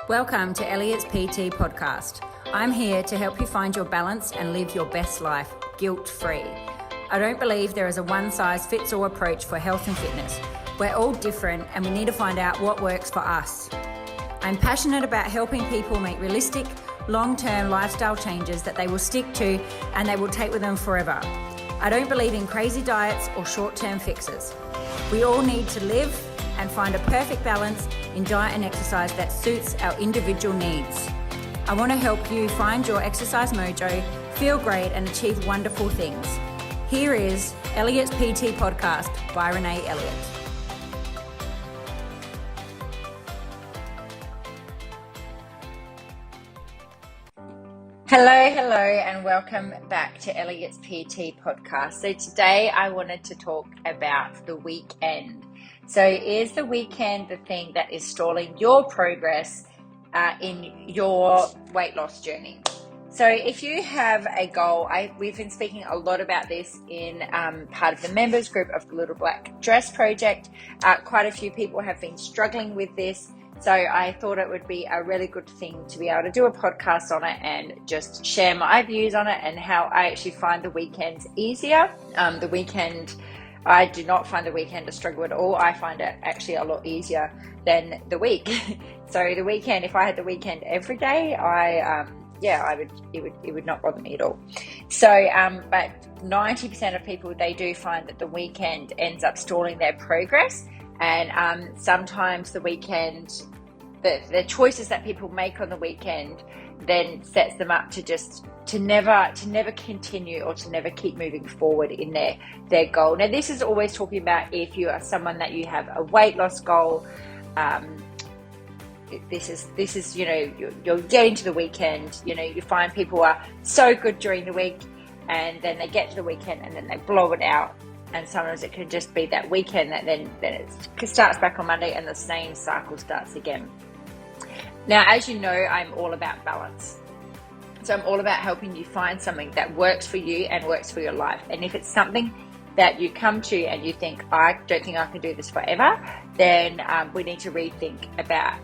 Welcome to Elliott's PT podcast. I'm here to help you find your balance and live your best life guilt-free. I don't believe there is a one-size-fits-all approach for health and fitness. We're all different and we need to find out what works for us. I'm passionate about helping people make realistic, long-term lifestyle changes that they will stick to and they will take with them forever. I don't believe in crazy diets or short-term fixes. We all need to live and find a perfect balance in diet and exercise that suits our individual needs. I want to help you find your exercise mojo, feel great and achieve wonderful things. Here is Elliott's PT podcast by Renae Elliott. Hello, and welcome back to Elliott's PT podcast. So today I wanted to talk about the weekend. So is the weekend the thing that is stalling your progress in your weight loss journey? So if you have a goal, we've been speaking a lot about this in part of the members group of the Little Black Dress Project. Quite a few people have been struggling with this. So I thought it would be a really good thing to be able to do a podcast on it and just share my views on it and how I actually find the weekends easier. I do not find the weekend a struggle at all. I find it actually a lot easier than the week. So the weekend, if I had the weekend every day, it would not bother me at all. So, but 90% of people, they do find that the weekend ends up stalling their progress. And sometimes the weekend, the choices that people make on the weekend then sets them up to never continue or to never keep moving forward in their goal. Now, this is always talking about if you are someone that you have a weight loss goal. This is you're getting to the weekend. You find people are so good during the week, and then they get to the weekend and then they blow it out. And sometimes it can just be that weekend that then it starts back on Monday and the same cycle starts again. Now, as you know, I'm all about balance. So I'm all about helping you find something that works for you and works for your life. And if it's something that you come to and you think, I don't think I can do this forever, then we need to rethink about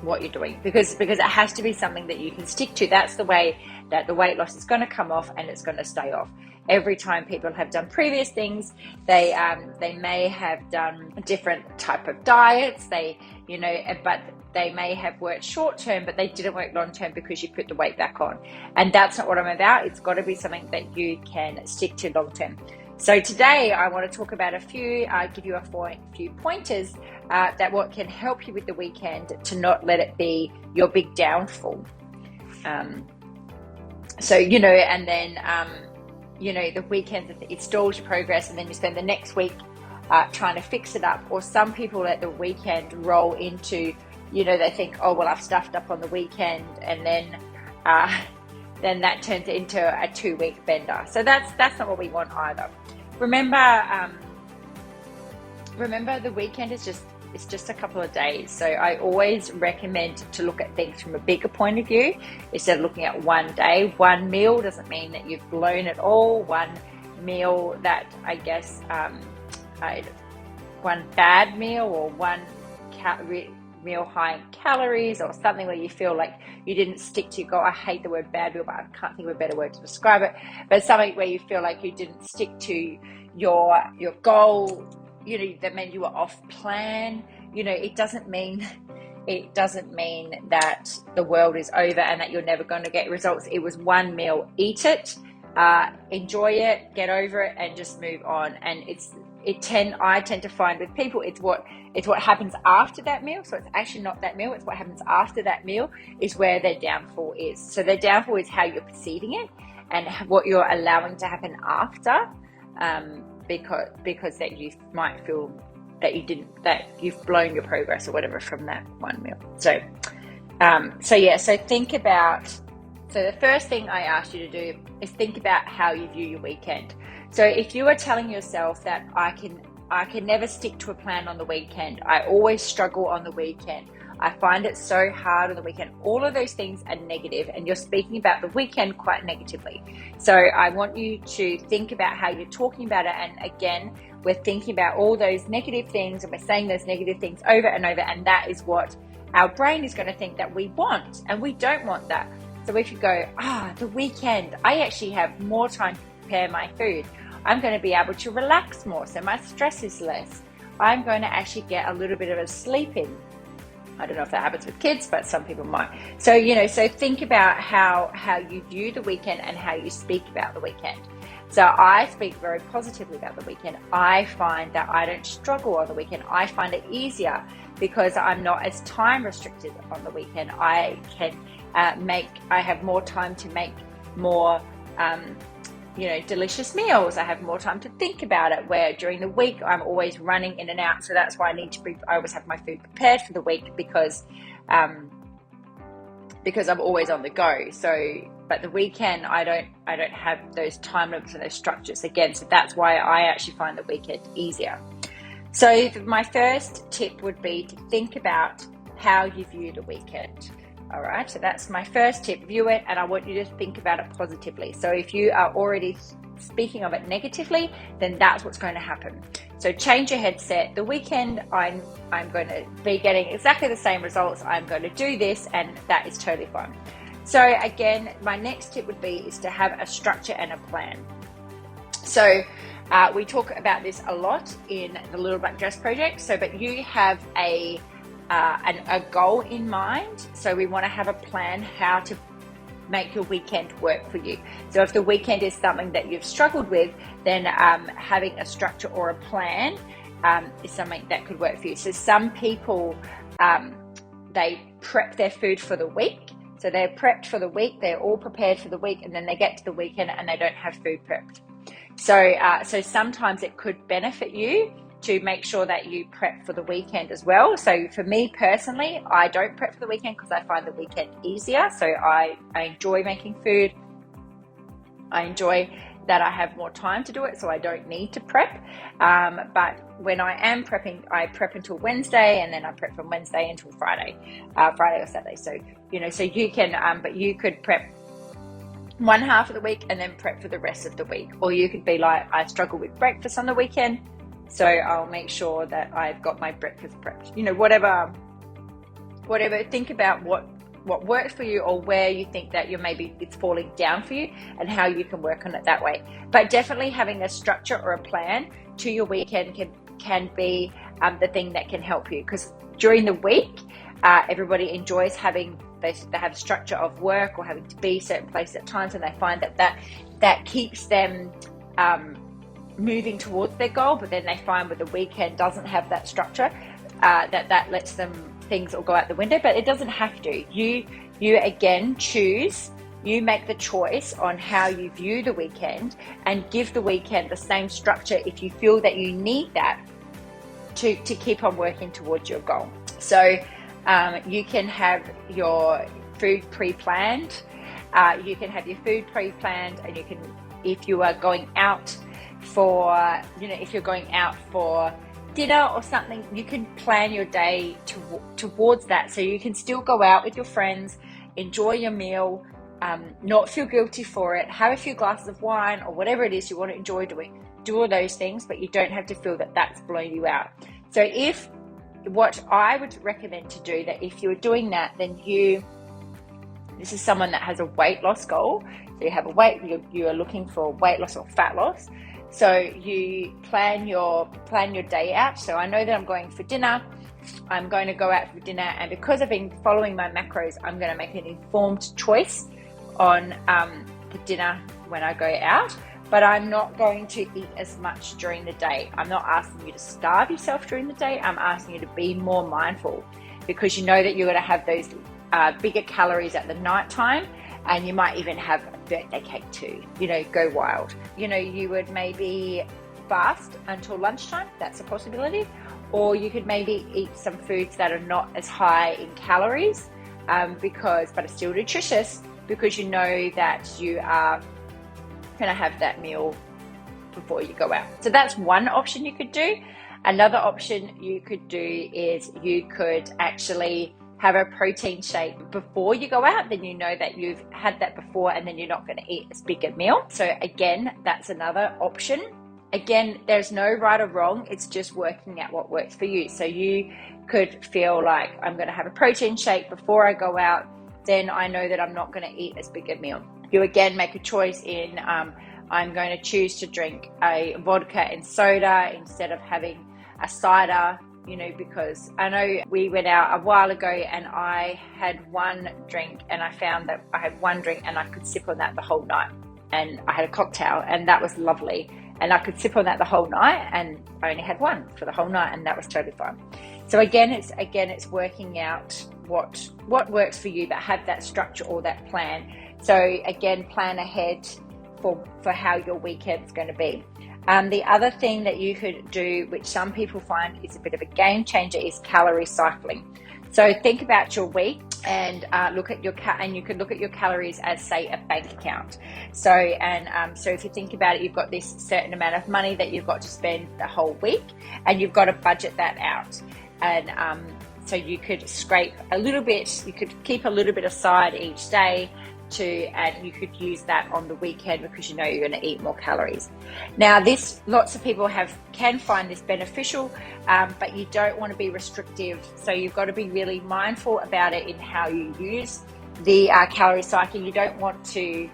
what you're doing because it has to be something that you can stick to. That's the way that the weight loss is going to come off and it's going to stay off. Every time people have done previous things, they may have done a different type of diets, but they may have worked short term, but they didn't work long term because you put the weight back on. And that's not what I'm about. It's got to be something that you can stick to long term. So today I want to talk about give you a few pointers that what can help you with the weekend to not let it be your big downfall. The weekend, it stalls your progress and then you spend the next week trying to fix it up. Or some people at the weekend roll into, they think, oh, well, I've stuffed up on the weekend, and then that turns into a 2-week bender. So that's not what we want either. Remember the weekend is just a couple of days. So I always recommend to look at things from a bigger point of view instead of looking at one day. One meal doesn't mean that you've blown it all. One meal that one bad meal or one meal high in calories or something where you feel like you didn't stick to your goal. I hate the word bad meal, but I can't think of a better word to describe it. But something where you feel like you didn't stick to your goal, that meant you were off plan. It doesn't mean that the world is over and that you're never going to get results. It was one meal. Eat it, enjoy it, get over it, and just move on. And I tend to find with people, it's what happens after that meal. So it's actually not that meal. It's what happens after that meal is where their downfall is. So their downfall is how you're perceiving it and what you're allowing to happen after, because that you might feel that you've blown your progress or whatever from that one meal. So think about. So the first thing I asked you to do is think about how you view your weekend. So if you are telling yourself that I can never stick to a plan on the weekend, I always struggle on the weekend, I find it so hard on the weekend, all of those things are negative and you're speaking about the weekend quite negatively. So I want you to think about how you're talking about it. And again, we're thinking about all those negative things and we're saying those negative things over and over, and that is what our brain is going to think that we want, and we don't want that. So if you go, the weekend, I actually have more time to prepare my food. I'm going to be able to relax more, so my stress is less. I'm going to actually get a little bit of a sleep in. I don't know if that happens with kids, but some people might. So, so think about how you view the weekend and how you speak about the weekend. So I speak very positively about the weekend. I find that I don't struggle on the weekend. I find it easier because I'm not as time restricted on the weekend. I can I have more time to make more, delicious meals. I have more time to think about it, where during the week I'm always running in and out. So that's why I always have my food prepared for the week because I'm always on the go. So, but the weekend I don't have those time limits and those structures again. So that's why I actually find the weekend easier. So my first tip would be to think about how you view the weekend. All right, so that's my first tip. View it, and I want you to think about it positively. So if you are already speaking of it negatively, then that's what's going to happen. So change your headset. The weekend, I'm going to be getting exactly the same results. I'm going to do this, and that is totally fine. So again, my next tip is to have a structure and a plan. So we talk about this a lot in the Little Black Dress Project. So, but you have a goal in mind. So we want to have a plan how to make your weekend work for you. So if the weekend is something that you've struggled with, then having a structure or a plan is something that could work for you. So some people, they prep their food for the week. So they're prepped for the week, they're all prepared for the week, and then they get to the weekend and they don't have food prepped. So sometimes it could benefit you to make sure that you prep for the weekend as well. So for me personally, I don't prep for the weekend because I find the weekend easier. So I enjoy making food. I enjoy that I have more time to do it, so I don't need to prep. But when I am prepping, I prep until Wednesday, and then I prep from Wednesday until Friday or Saturday. So, so you can, but you could prep one half of the week and then prep for the rest of the week. Or you could be like, I struggle with breakfast on the weekend, so I'll make sure that I've got my breakfast prepped. Whatever. Think about what works for you, or where you think that maybe it's falling down for you, and how you can work on it that way. But definitely having a structure or a plan to your weekend can be the thing that can help you, because during the week everybody enjoys they have a structure of work or having to be certain places at times, and they find that keeps them moving towards their goal. But then they find with the weekend doesn't have that structure, that lets them, things will go out the window. But it doesn't have to. You again choose. You make the choice on how you view the weekend, and give the weekend the same structure if you feel that you need that to keep on working towards your goal. So you can have your food pre-planned. You can have your food pre-planned, and you can, if you are going out for, if you're going out for dinner or something, you can plan your day towards that. So you can still go out with your friends, enjoy your meal, not feel guilty for it, have a few glasses of wine or whatever it is you want to enjoy doing. Do all those things, but you don't have to feel that that's blowing you out. So what I would recommend to do, that if you're doing that, then this is someone that has a weight loss goal. So you have you are looking for weight loss or fat loss. So you plan your day out. So I know that I'm going for dinner. I'm going to go out for dinner, and because I've been following my macros, I'm going to make an informed choice on the dinner when I go out. But I'm not going to eat as much during the day. I'm not asking you to starve yourself during the day. I'm asking you to be more mindful, because you know that you're going to have those bigger calories at the night time, and you might even have a birthday cake too. Go wild. You would maybe fast until lunchtime. That's a possibility. Or you could maybe eat some foods that are not as high in calories, but are still nutritious, because you know that you are going to have that meal before you go out. So that's one option you could do. Another option you could do is you could actually have a protein shake before you go out. Then you know that you've had that before, and then you're not going to eat as big a meal. So again, that's another option again, there's no right or wrong. It's just working out what works for you. So you could feel like, I'm going to have a protein shake before I go out. Then I know that I'm not going to eat as big a meal. You again make a choice in, I'm going to choose to drink a vodka and soda instead of having a cider, because I know we went out a while ago and I had one drink, and I found that I had one drink and I could sip on that the whole night. And I had a cocktail, and that was lovely. And I could sip on that the whole night, and I only had one for the whole night, and that was totally fine. So again, it's working out what works for you, but have that structure or that plan. So again, plan ahead for how your weekend's going to be. The other thing that you could do, which some people find is a bit of a game changer, is calorie cycling. So think about your week and look at you can look at your calories as, say, a bank account. So if you think about it, you've got this certain amount of money that you've got to spend the whole week, and you've got to budget that out. And so you could scrape a little bit, you could keep a little bit aside each day and you could use that on the weekend because you know you're going to eat more calories. Now, lots of people can find this beneficial, but you don't want to be restrictive. So you've got to be really mindful about it in how you use the calorie cycling. You don't want to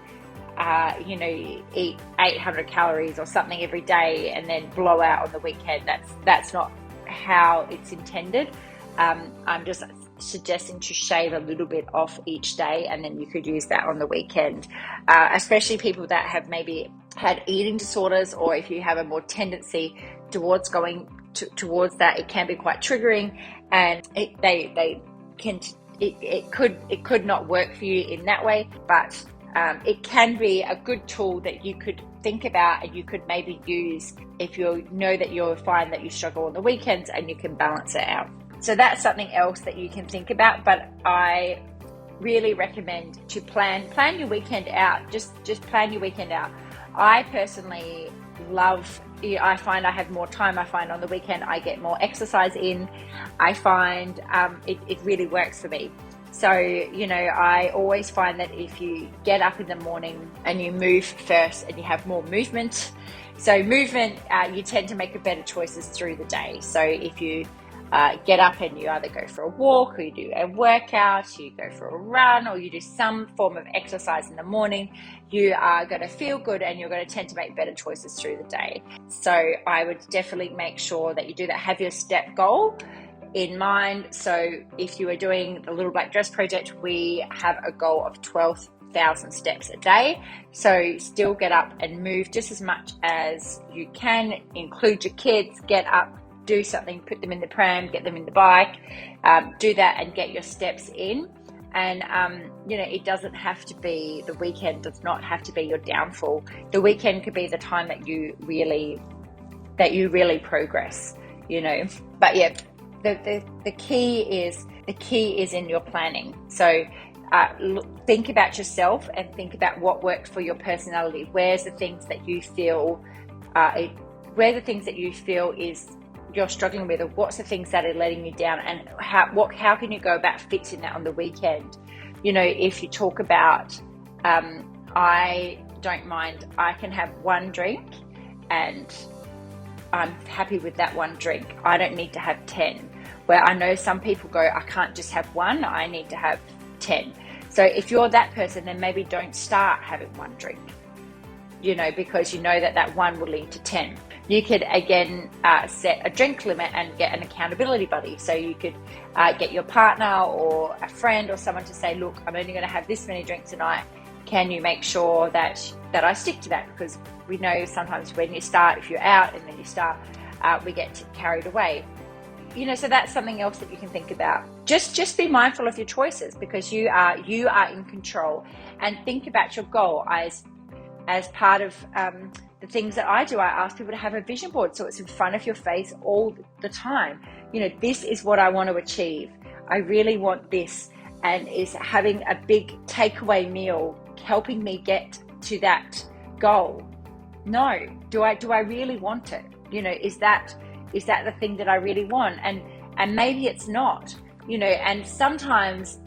eat 800 calories or something every day and then blow out on the weekend. That's not how it's intended. I'm just suggesting to shave a little bit off each day, and then you could use that on the weekend, especially people that have maybe had eating disorders, or if you have a more tendency towards going towards that, it can be quite triggering, and it could not work for you in that way, but it can be a good tool that you could think about and you could maybe use if you know that you'll find that you struggle on the weekends, and you can balance it out. So that's something else that you can think about, but I really recommend to plan your weekend out. Just plan your weekend out. I personally I find I have more time. I find on the weekend I get more exercise in. I find it really works for me. So, I always find that if you get up in the morning and you move first and you have more movement, you tend to make better choices through the day. So if you get up and you either go for a walk, or you do a workout, you go for a run, or you do some form of exercise in the morning, you are going to feel good and you're going to tend to make better choices through the day. So I would definitely make sure that you do that. Have your step goal in mind. So if you are doing the Little Black Dress Project, we have a goal of 12,000 steps a day. So still get up and move just as much as you can. Include your kids, get up, do something, put them in the pram, get them in the bike, do that and get your steps in. And, it doesn't have to be, the weekend does not have to be your downfall. The weekend could be the time that you really progress, But yeah, the key is in your planning. So think about yourself and think about what works for your personality. Where's the things that you feel, is you're struggling with, or what's the things that are letting you down, and how can you go about fixing that on the weekend? If you talk about, I don't mind, I can have one drink and I'm happy with that one drink. I don't need to have 10. Where I know some people go, I can't just have one, I need to have 10. So if you're that person, then maybe don't start having one drink, because you know that one will lead to 10. You could, again, set a drink limit and get an accountability buddy. So you could get your partner or a friend or someone to say, look, I'm only going to have this many drinks tonight. Can you make sure that I stick to that? Because we know sometimes when you start, if you're out and then you start, we get carried away. So that's something else that you can think about. Just be mindful of your choices, because you are in control, and think about your goal. As part of the things that I do, I ask people to have a vision board so it's in front of your face all the time. This is what I want to achieve. I really want this. And is having a big takeaway meal helping me get to that goal? No. Do I really want it? Is that the thing that I really want? And maybe it's not. And sometimes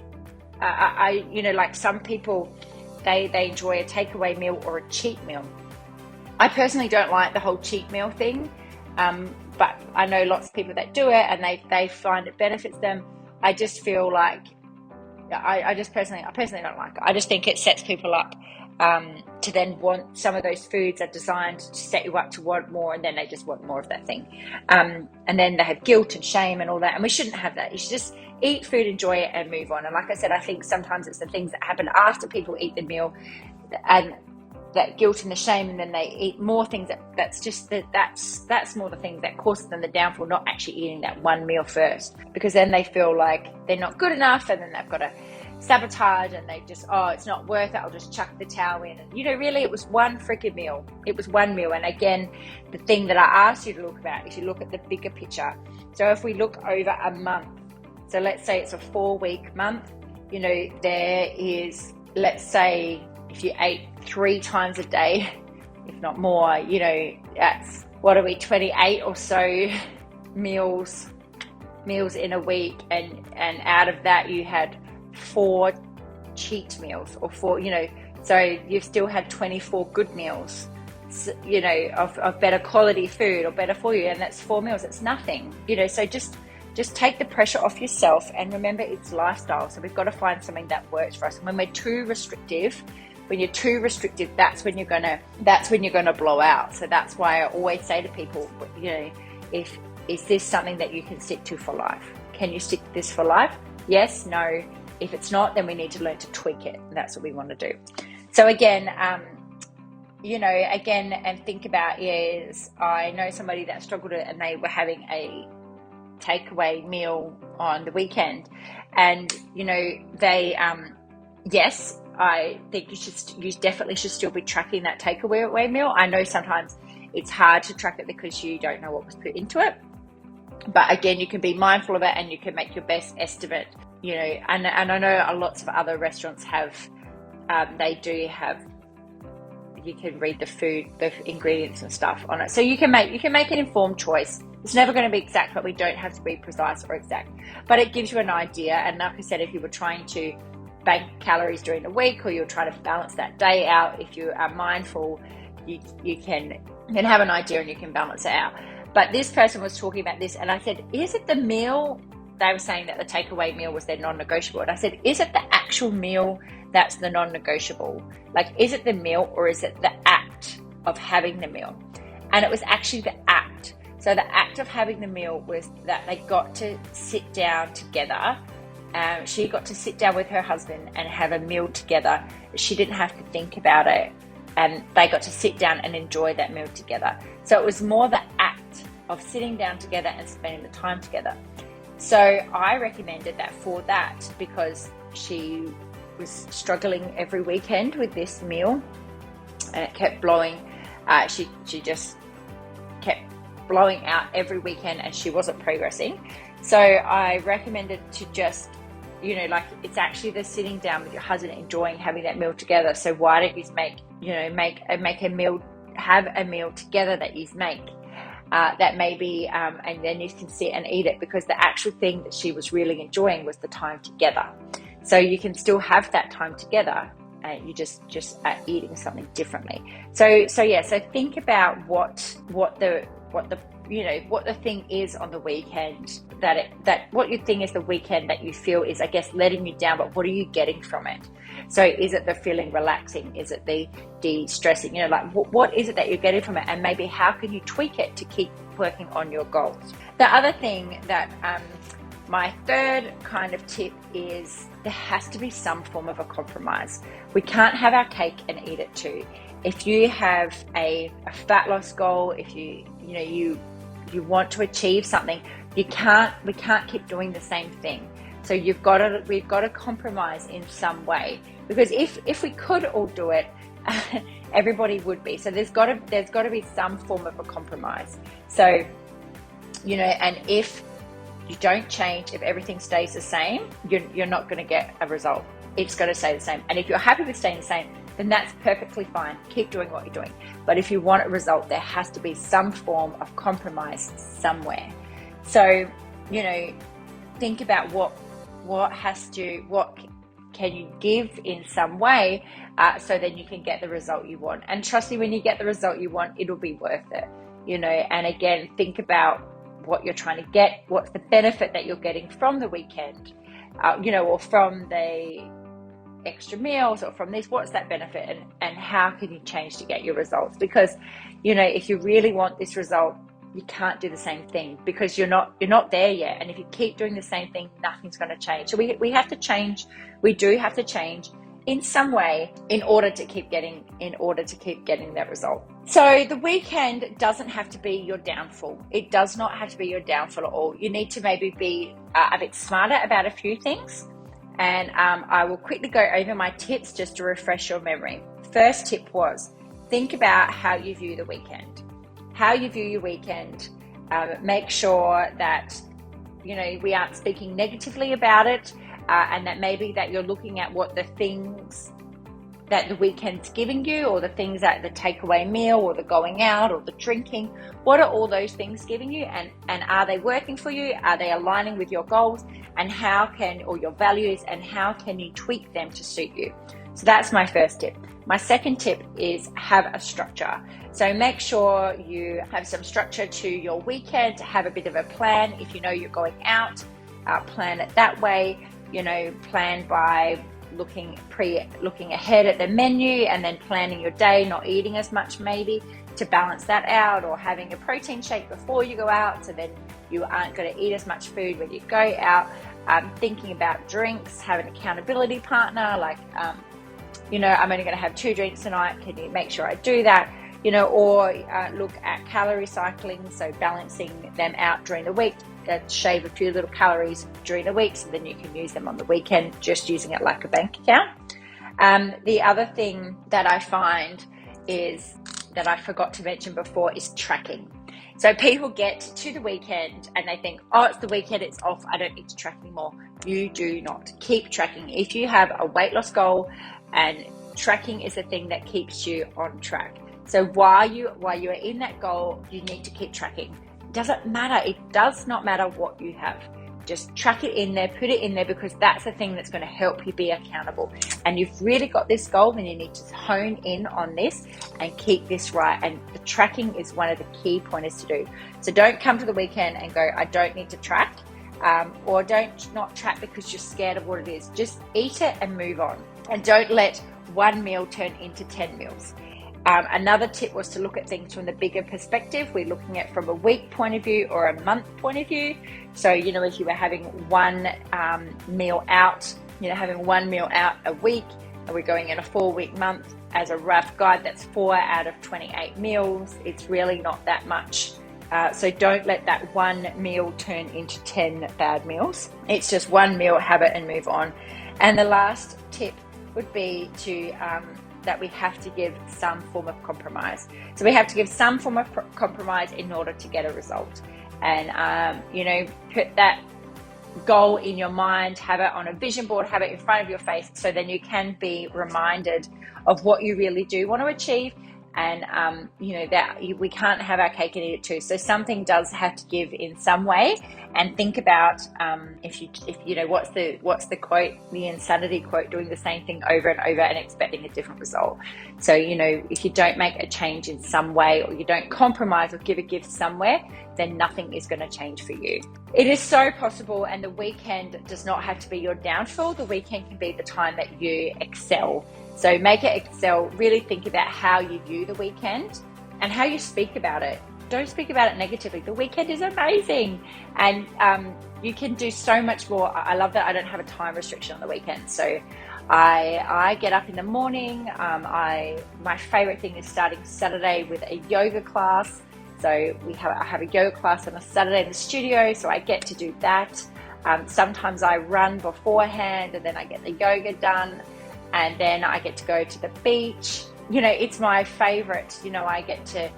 like some people, they enjoy a takeaway meal or a cheat meal. I personally don't like the whole cheat meal thing, but I know lots of people that do it and they find it benefits them. I just feel like I personally don't like it. I just think it sets people up to then want some of those foods are designed to set you up to want more, and then they just want more of that thing. And then they have guilt and shame and all that, and we shouldn't have that. You should just eat food, enjoy it, and move on. And like I said, I think sometimes it's the things that happen after people eat the meal and that guilt and the shame, and then they eat more things that's more the thing that causes them the downfall, not actually eating that one meal first, because then they feel like they're not good enough, and then they've got to sabotage, and they just, it's not worth it, I'll just chuck the towel in. And really, it was one freaking meal. It was one meal. And again, the thing that I asked you to look about is you look at the bigger picture. So if we look over a month, so let's say it's a 4-week month, there is, let's say if you ate 3 times a day, if not more, that's, 28 or so meals in a week, and out of that you had 4 cheat meals, or 4, so you've still had 24 good meals, of better quality food or better for you, and that's 4 meals. It's nothing, so just take the pressure off yourself, and remember, it's lifestyle. So we've got to find something that works for us. And when you're too restrictive, that's when you're gonna blow out. So that's why I always say to people, is this something that you can stick to for life? Can you stick to this for life? Yes, no. If it's not, then we need to learn to tweak it. And that's what we want to do. So again, and think about is, I know somebody that struggled and they were having a takeaway meal on the weekend, and they yes, I think you definitely should still be tracking that takeaway meal. I know sometimes it's hard to track it because you don't know what was put into it, but again, you can be mindful of it and you can make your best estimate. And I know lots of other restaurants have, they do have, you can read the ingredients and stuff on it, so you can make an informed choice. It's never going to be exact, but we don't have to be precise or exact, but it gives you an idea. And like I said, if you were trying to bank calories during the week, or you're trying to balance that day out, if you are mindful, you can have an idea and you can balance it out. But this person was talking about this, and I said, is it the meal? They were saying that the takeaway meal was their non-negotiable. And I said, is it the actual meal that's the non-negotiable? Like, is it the meal, or is it the act of having the meal? And it was actually the act. So the act of having the meal was that they got to sit down together. She got to sit down with her husband and have a meal together. She didn't have to think about it, and they got to sit down and enjoy that meal together. So it was more the act of sitting down together and spending the time together. So I recommended that for that, because she was struggling every weekend with this meal, and it kept blowing. She just kept blowing out every weekend, and she wasn't progressing. So I recommended to just, it's actually the sitting down with your husband, enjoying having that meal together. So why don't you make a meal, have a meal together that you make, that maybe, and then you can sit and eat it, because the actual thing that she was really enjoying was the time together. So you can still have that time together, and you just are eating something differently. So think about what the thing is on the weekend, what your thing is the weekend that you feel is, I guess, letting you down, but what are you getting from it? So is it the feeling relaxing? Is it the de-stressing? What is it that you're getting from it? And maybe how can you tweak it to keep working on your goals? The other thing that, my third kind of tip is, there has to be some form of a compromise. We can't have our cake and eat it too. If you have a fat loss goal, if you want to achieve something, we can't keep doing the same thing. So we've got to compromise in some way, because if we could all do it, everybody would be. So there's got to be some form of a compromise. So, and if you don't change, if everything stays the same, you're not going to get a result. It's going to stay the same. And if you're happy with staying the same, then that's perfectly fine. Keep doing what you're doing. But if you want a result, there has to be some form of compromise somewhere. So, think about what can you give in some way so then you can get the result you want? And trust me, when you get the result you want, it'll be worth it, and again, think about what you're trying to get, what's the benefit that you're getting from the weekend, or from the extra meals or from this, what's that benefit, and how can you change to get your results? Because if you really want this result, you can't do the same thing because you're not there yet. And if you keep doing the same thing, nothing's going to change. So we have to change. We do have to change in some way in order to keep getting that result. So the weekend doesn't have to be your downfall. It does not have to be your downfall at all. You need to maybe be a bit smarter about a few things. And I will quickly go over my tips just to refresh your memory. First tip was, think about how you view the weekend. How you view your weekend. Make sure that, we aren't speaking negatively about it, and that maybe that you're looking at what the things that the weekend's giving you, or the things that the takeaway meal, or the going out, or the drinking. What are all those things giving you, and are they working for you? Are they aligning with your goals, and or your values, and how can you tweak them to suit you? So that's my first tip. My second tip is have a structure. So make sure you have some structure to your weekend, have a bit of a plan. If you're going out, plan it that way. Plan by looking ahead at the menu and then planning your day, not eating as much maybe to balance that out, or having a protein shake before you go out so then you aren't going to eat as much food when you go out. Thinking about drinks, have an accountability partner, like I'm only going to have 2 drinks tonight, can you make sure I do that? Or look at calorie cycling, so balancing them out during the week, shave a few little calories during the week so then you can use them on the weekend, just using it like a bank account. The other thing that I find is that I forgot to mention before is tracking. So people get to the weekend and they think, oh, it's the weekend, it's off, I don't need to track anymore. You do not. Keep tracking. If you have a weight loss goal, and tracking is the thing that keeps you on track. So while you are in that goal, you need to keep tracking. It doesn't matter. It does not matter what you have. Just track it in there, put it in there, because that's the thing that's going to help you be accountable. And you've really got this goal, then you need to hone in on this and keep this right. And the tracking is one of the key pointers to do. So don't come to the weekend and go, I don't need to track, or don't not track because you're scared of what it is. Just eat it and move on. And don't let one meal turn into 10 meals. Another tip was to look at things from the bigger perspective. We're looking at from a week point of view or a month point of view. So, if you were having one meal out, having one meal out a week, and we're going in a 4-week month, as a rough guide, that's 4 out of 28 meals. It's really not that much. So don't let that one meal turn into 10 bad meals. It's just one meal, have it and move on. And the last tip would be to that we have to give some form of compromise. So we have to give some form of compromise in order to get a result. And, put that goal in your mind, have it on a vision board, have it in front of your face, so then you can be reminded of what you really do want to achieve. And, that we can't have our cake and eat it too. So something does have to give in some way. And think about if what's the quote, the insanity quote, doing the same thing over and over and expecting a different result. So, if you don't make a change in some way, or you don't compromise or give a gift somewhere, then nothing is going to change for you. It is so possible, and the weekend does not have to be your downfall. The weekend can be the time that you excel. So make it excel. Really think about how you view the weekend and how you speak about it. Don't speak about it negatively. The weekend is amazing, and you can do so much more. I love that I don't have a time restriction on the weekend. So I get up in the morning. My favorite thing is starting Saturday with a yoga class. So I have a yoga class on a Saturday in the studio, so I get to do that. Sometimes I run beforehand, and then I get the yoga done. And then I get to go to the beach. It's my favorite. I get to,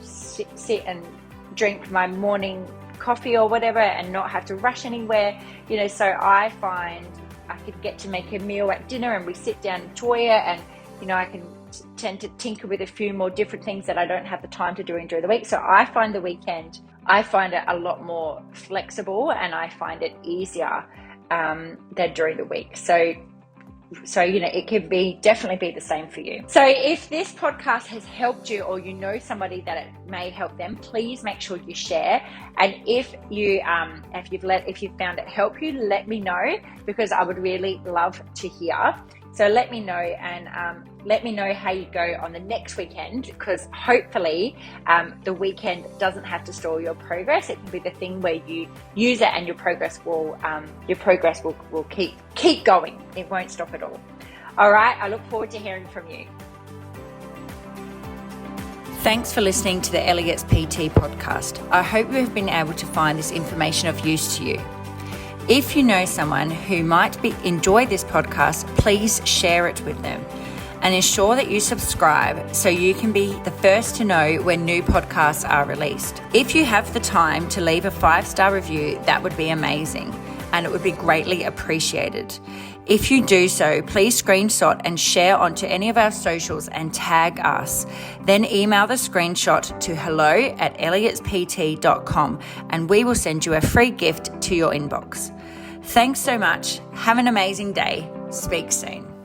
sit and drink my morning coffee or whatever and not have to rush anywhere. So I find I could get to make a meal at dinner and we sit down and enjoy it. And, I can tend to tinker with a few more different things that I don't have the time to do during the week. So I find the weekend, I find it a lot more flexible, and I find it easier than during the week. So it can definitely be the same for you. So if this podcast has helped you, or you know somebody that it may help them, please make sure you share. And if you've found it help you, let me know, because I would really love to hear. So let me know, and let me know how you go on the next weekend, because hopefully the weekend doesn't have to stall your progress. It can be the thing where you use it and your progress will keep going. It won't stop at all. All right, I look forward to hearing from you. Thanks for listening to the Elliott's PT podcast. I hope you have been able to find this information of use to you. If you know someone who might enjoy this podcast, please share it with them, and ensure that you subscribe so you can be the first to know when new podcasts are released. If you have the time to leave a 5-star review, that would be amazing, and it would be greatly appreciated. If you do so, please screenshot and share onto any of our socials and tag us. Then email the screenshot to hello@elliotspt.com, and we will send you a free gift to your inbox. Thanks so much. Have an amazing day. Speak soon.